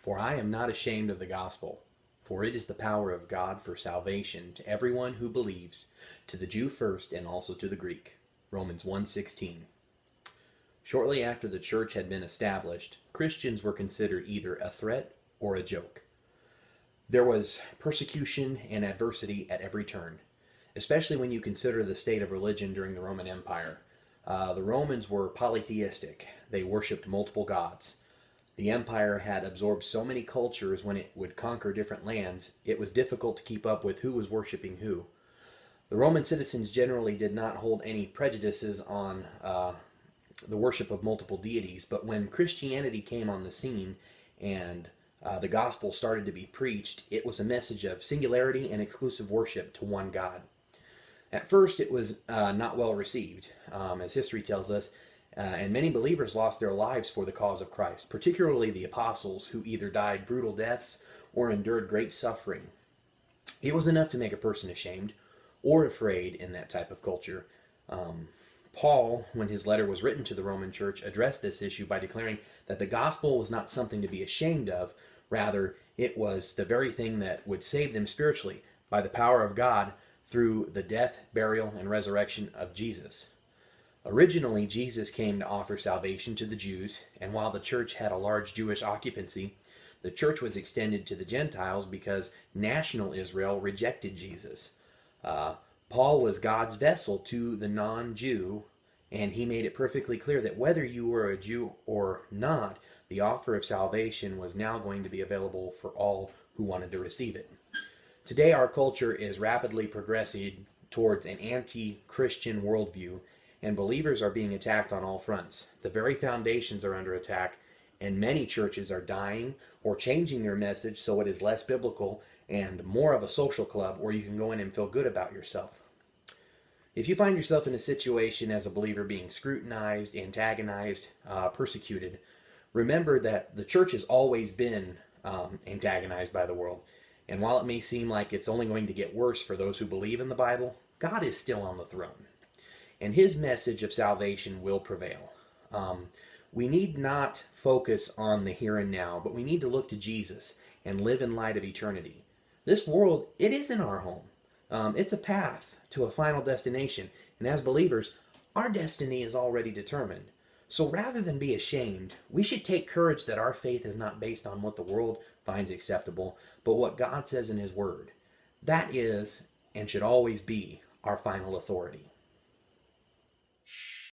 For I am not ashamed of the gospel, for it is the power of God for salvation to everyone who believes, to the Jew first and also to the Greek. Romans 1:16. Shortly after the church had been established, Christians were considered either a threat or a joke. There was persecution and adversity at every turn, especially when you consider the state of religion during the Roman Empire. The Romans were polytheistic. They worshipped multiple gods. The empire had absorbed so many cultures when it would conquer different lands, it was difficult to keep up with who was worshipping who. The Roman citizens generally did not hold any prejudices on the worship of multiple deities, but when Christianity came on the scene and the gospel started to be preached, it was a message of singularity and exclusive worship to one God. At first, it was not well received, as history tells us, and many believers lost their lives for the cause of Christ, particularly the apostles, who either died brutal deaths or endured great suffering. It was enough to make a person ashamed or afraid in that type of culture. Paul, when his letter was written to the Roman church, addressed this issue by declaring that the gospel was not something to be ashamed of. Rather, it was the very thing that would save them spiritually by the power of God through the death, burial, and resurrection of Jesus. Originally, Jesus came to offer salvation to the Jews, and while the church had a large Jewish occupancy, the church was extended to the Gentiles because national Israel rejected Jesus. Paul was God's vessel to the non-Jew, and he made it perfectly clear that whether you were a Jew or not, the offer of salvation was now going to be available for all who wanted to receive it. Today, our culture is rapidly progressing towards an anti-Christian worldview, and believers are being attacked on all fronts. The very foundations are under attack, and many churches are dying or changing their message so it is less biblical and more of a social club where you can go in and feel good about yourself. If you find yourself in a situation as a believer being scrutinized, antagonized, persecuted, remember that the church has always been antagonized by the world. And while it may seem like it's only going to get worse for those who believe in the Bible, God is still on the throne. And his message of salvation will prevail. We need not focus on the here and now, but we need to look to Jesus and live in light of eternity. This world, it isn't our home. It's a path to a final destination. And as believers, our destiny is already determined. So rather than be ashamed, we should take courage that our faith is not based on what the world finds acceptable, but what God says in his word. That is, and should always be, our final authority.